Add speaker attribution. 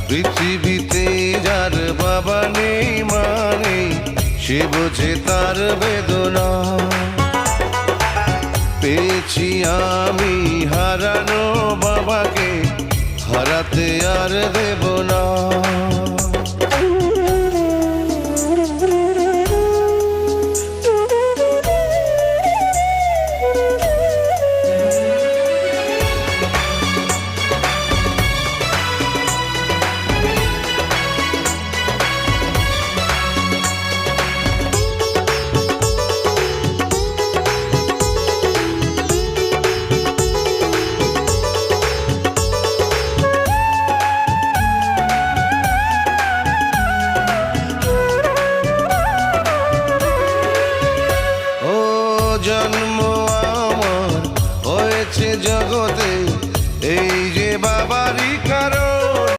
Speaker 1: পৃথিবীতে যার বাবা নেই মা নেই, সে বোঝে তার বেদনা। পেয়েছি আমি হারানো বাবাকে, হারাতে আর দেব না।